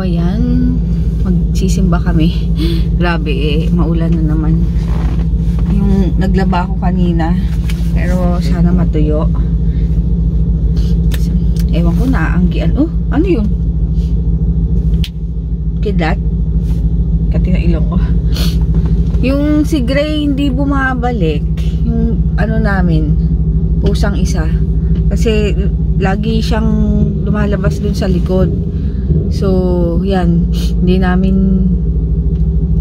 ayan, magsisimba kami. Grabe eh, maulan na naman. Yung naglaba ako kanina, pero sana matuyo. Ewan ko, naaanggian. Oh, ano yun? Kidlat? Kati na ilong ko. Yung si Gray hindi bumabalik. Yung ano namin, pusang isa. Kasi lagi siyang lumalabas dun sa likod. So, yan. Hindi namin,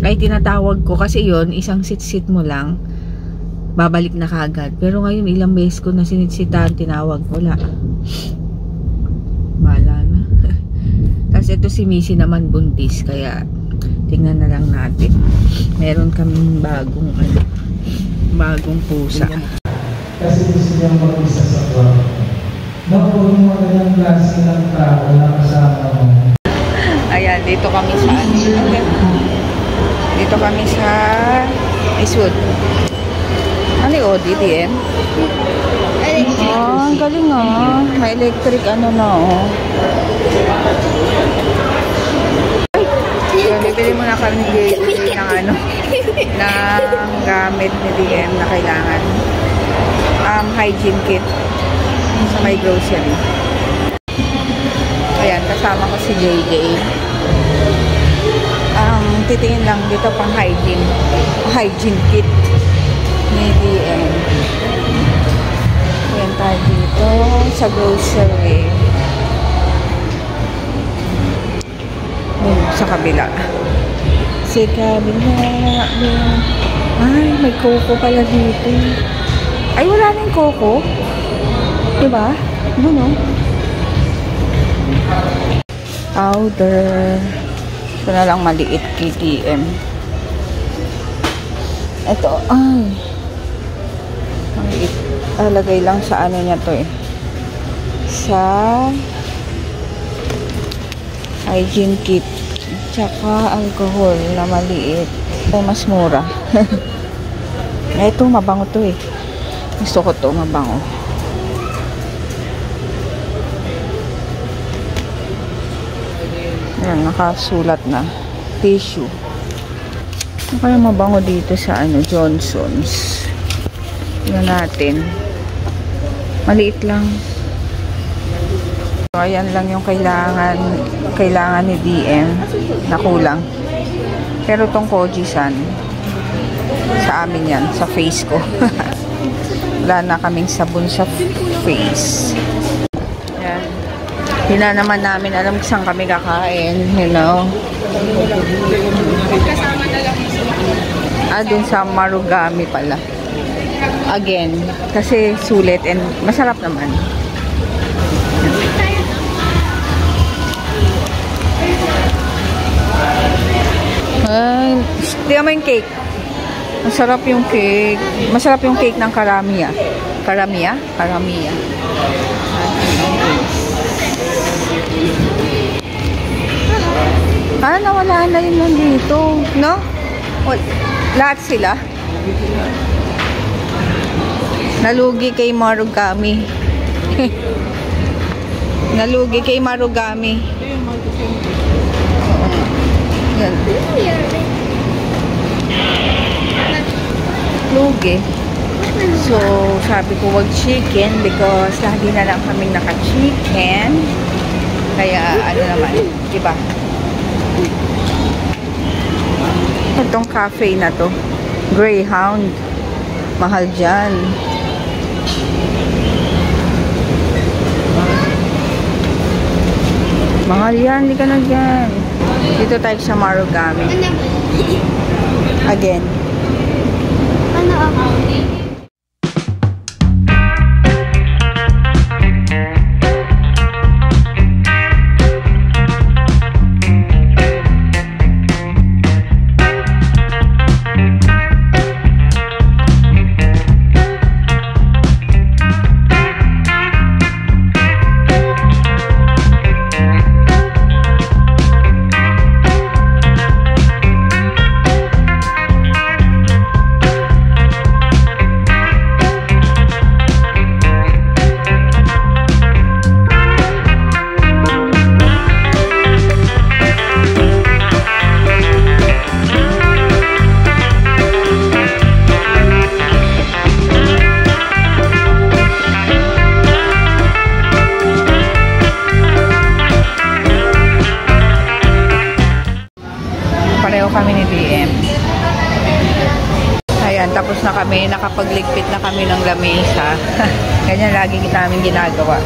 ay tinatawag ko kasi yon isang sit-sit mo lang, babalik na kagad. Pero ngayon, ilang beses ko na sinitsitan, tinawag, wala. Bahala na. Tapos ito si Missy naman buntis, kaya tingnan na lang natin. Meron kaming bagong pusa. Kasi gusto niyang mag-isa sa kwarto. Naku, yung magandang klase ng tao na kasama mo. Ayan, dito kami sa dito kami sa Eastwood. Ano yung DDM? Oh, ang galing ah. May electric ano na oh. So, bibili muna kami ng ano, ng gamit ni DM na kailangan. Hygiene kit sa may grocery. Ayan, kasama ko si JJ. Titingin lang dito pang hygiene kit ni DM. Ayan tayo dito sa grocery. Sa kabila. Sa kabila. Ay, may coco pala dito. Ay, wala na yung coco. Diba? Doon, oh. Powder. Ito na lang maliit KTM. Ito, ay. Maliit. Lagay lang sa ano niya to eh. Sa hygiene kit. Tsaka alcohol na maliit. Ay, mas mura. Ito, mabango to eh. Gusto ko to, mabango. Ayan, nakasulat na. Tissue. Ano kaya mabango dito sa ano, Johnson's? Tingnan natin. Maliit lang. So, ayan lang yung kailangan ni DM na kulang. Pero tong Koji-san, sa amin yan, sa face ko. Wala na kaming sabon sa face. Ayan. Hindi na naman namin alam kung saan kami kakain, you know. Dun sa Marugami pala. Again, kasi sulit and masarap naman. Ay, tingnan mo yung cake. Masarap yung cake. Masarap yung cake ng Karamiya. Karamiya? Karamiya. Nawala na yun nandito. No? Lahat sila. Nalugi kay Marugami. Nalugi kay Marugami. Yan. Lugi. So, sabi ko wag chicken because lagi na lang kaming naka-chicken. Kaya, ano naman, diba? Itong cafe na to, Greyhound. Mahal dyan. Mahal yan, hindi ka na dyan. Dito tayo sa Marugami. Again. Ano ako? kami ni DM. Ayan, tapos na kami. Nakapagligpit na kami ng lamesa. Ganyan lagi namin ginagawa.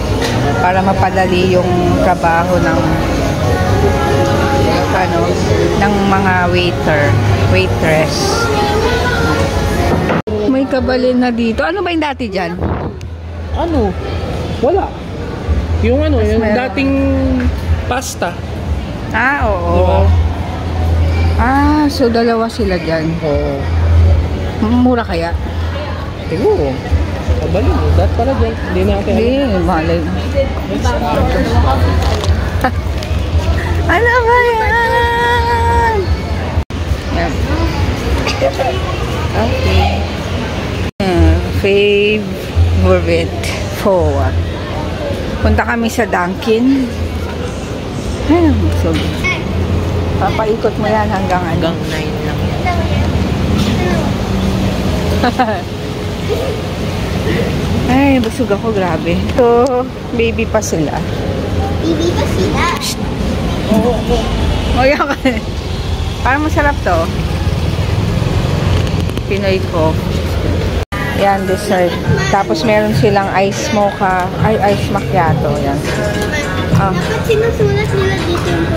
Para mapadali yung trabaho ng mga waitress. May kabalin na dito. Ano ba yung dati dyan? Ano? Wala. Yung ano, yung meron. dating pasta. Ah, oo. Diba? Ah, so dalawa sila dyan. Oo. Mura kaya? Siguro. Kabalin. Dahil pala dyan. Hindi natin. Hindi, malay. Ano ba yan? Yan. Okay. Favorite food. Punta kami sa Dunkin. Ay, so, papaikot mo yan hanggang 9 lang. Ay, busog ako, grabe. So, baby pa sila. Baby pa sila. O, yan ka. Parang masarap to. Pinoy ko. Yan, dessert. Tapos meron silang ice mocha. Ay, ice macchiato. Yan. Ah. Dapat sinusulat nila dito yung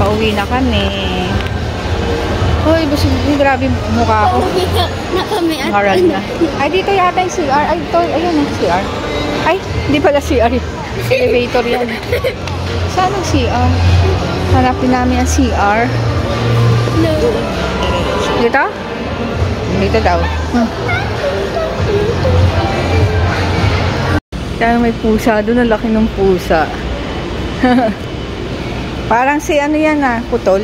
Pauwi na kami. Hoy, grabe mukha ko. na kami at Ngaran na. Ay, dito yata yung CR. Ay, ito. Ayun ang CR. Ay, hindi pala CR. Elevator yan. Saan ang CR? Hanapin namin ang CR. No. Dito? Dito daw. Kaya may pusa. Doon ang laki ng pusa. Parang si ano yan putol.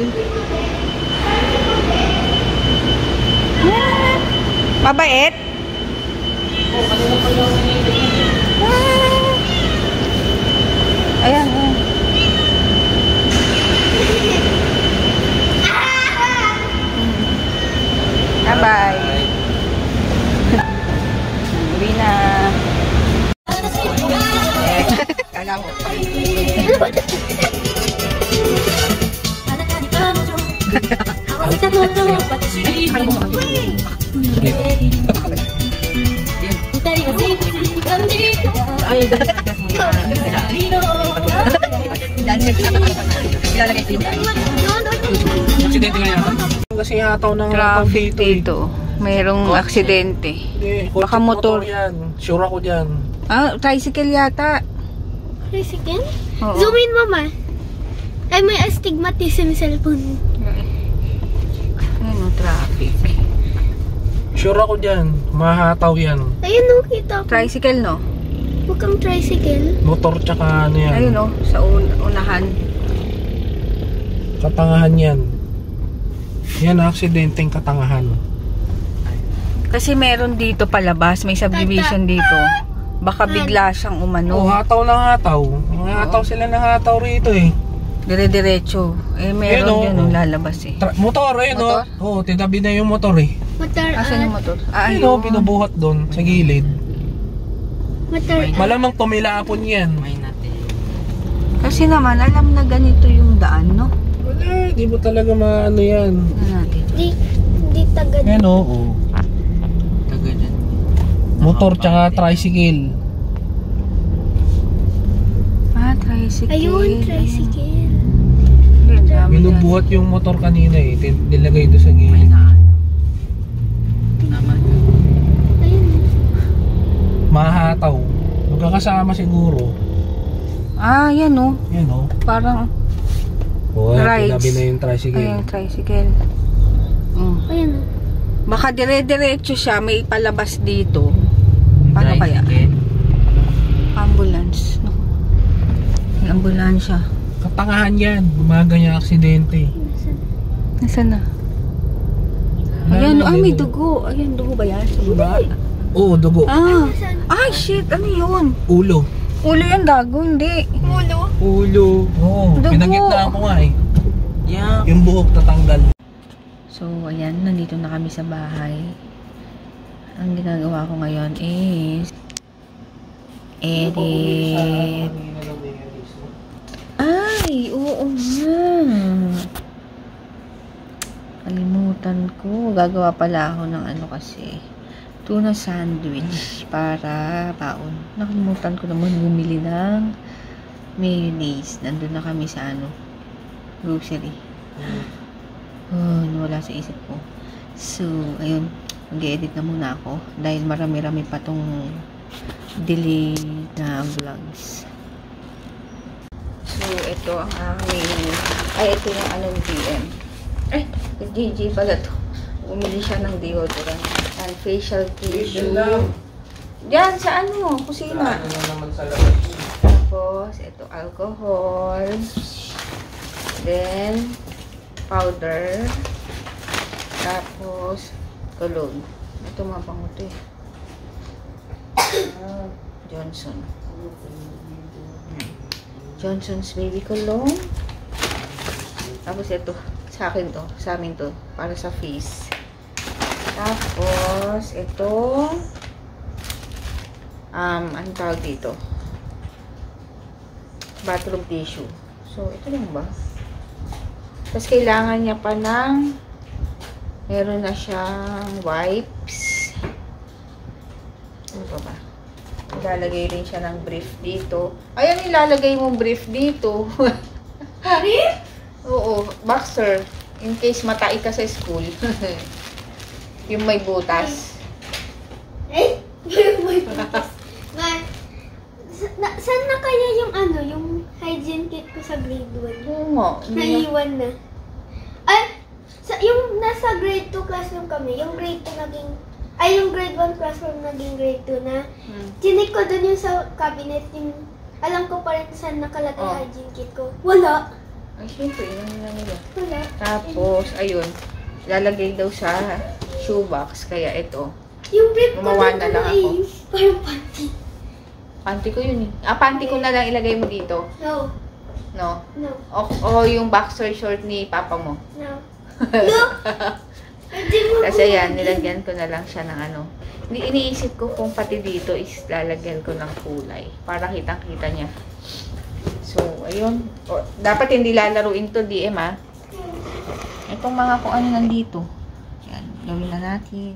Mabait. Ayan. Bye-bye. Uwi na. Kala mo. Aksidente nga yata. Kasi yataw ng Traffic dito. Mayroong aksidente. Baka motor. Yan. Sure ako dyan. Ah, tricycle yata. Tricycle? Oo. Zoom in, mama. Ay, may astigmatism cellphone. traffic. Sure ako dyan. Mahataw yan. Ayun, no, kita ko. Tricycle, no? Huwag kang tricycle. Motor tsaka ano yan. Ayun, no? Sa unahan. Katangahan yan. Yan, aksidenteng katangahan. Kasi meron dito palabas. May subdivision dito. Baka bigla siyang umano. Oh, hataw lang hataw. Hataw sila ng hataw rito eh. Dire-diretso. Eh, meron Ayun, yun oh. lalabas eh. Motor, ayun o. Motor? Oo, titabi na yung motor eh. Motor Asan yung motor? Ah, Ayun o, pinubuhat doon sa gilid. Motor Malamang tumilapon yan. Kasi naman, alam na ganito yung daan, no? Wala, di mo talaga maano yan. Ano natin? Di taga Ayun o. Oh. Motor tsaka tricycle. Ah, tricycle. Ayun, tricycle. Ayun, dami Binubuhat yung motor kanina eh. Nilagay doon sa gilid. Ayun. Mahataw. Magkakasama siguro. yan. Ah, yan, no? Yan o. Parang, Oh, Rides. tinabi na yung tricycle. ayun, tricycle. Mm. Ayun. Baka dire-diretso siya, may palabas dito. Paano kaya? Ambulance. No? May ambulansya. Katangahan yan. Gumaga niya aksidente. Nasaan na? Ayan, ah, may dugo. Ayan, dugo ba yan? Sa baba? Oo, dugo. Ah! Ay, shit! Ano yun? Ulo. Ulo yung dago, hindi. Mulo. Ulo. Oo, Dugo. pinagitna ko nga eh. Yeah. Yung buhok tatanggal. So, ayan, nandito na kami sa bahay. Ang ginagawa ko ngayon is edit. Ay, oo nga. Kalimutan ko. Gagawa pala ako ng ano kasi. Tuna sandwich para baon. Nakalimutan ko naman bumili ng mayonnaise. Nandun na kami sa ano, grocery. Oh, nawala sa isip ko. So, ayun. Mag-edit na muna ako. Dahil marami-rami pa tong delay na vlogs. So, ito ang aming... Ay, ito yung ano ni GM. Ay, GG pala to. Umili siya ng deodorant. And facial tissue. Diyan, sa ano? Kusina. Tapos, ito alcohol. Then, powder. Tapos, cologne. Ito mabango to eh. Johnson. Johnson's Baby Cologne. Tapos ito, sa akin to, sa amin to, para sa face. Tapos, ito, ano tawag dito? Bathroom tissue. So, ito lang ba? Tapos, kailangan niya pa ng, meron na siyang wipes. Ano pa ba? Ilalagay rin siya ng brief dito. Ayan, ilalagay mong brief dito. Brief? Oo, boxer. In case matai ka sa school. Yung may butas. Eh? May butas. Saan na kaya yung ano, yung hygiene kit ko sa grade 1? Oo nga. Naiwan na. Ay, yung nasa grade 2 classroom kami, yung grade 2 naging, ay yung grade 1 classroom naging grade 2 na. Chinik ko dun yung sa cabinet, yung, alam ko pa rin saan nakalagay hygiene kit ko. Wala. Ay, syempre, yun na nila. Wala. Tapos, ayun. Lalagay daw sa shoebox. Kaya ito. Yung brief ko Gumawa dun, na lang ano ako. eh, parang panty. Panty ko yun eh. Ah, panty ko na lang ilagay mo dito. No. No? No. O yung boxer short ni papa mo. No. No. Hindi mo Kasi yan, nilagyan ko na lang siya ng ano. Iniisip ko kung pati dito is lalagyan ko ng kulay. Para kitang-kita niya. So, ayun. O, dapat hindi lalaruin to, DM ah. Itong mga kung ano nandito. Yan, gawin na natin.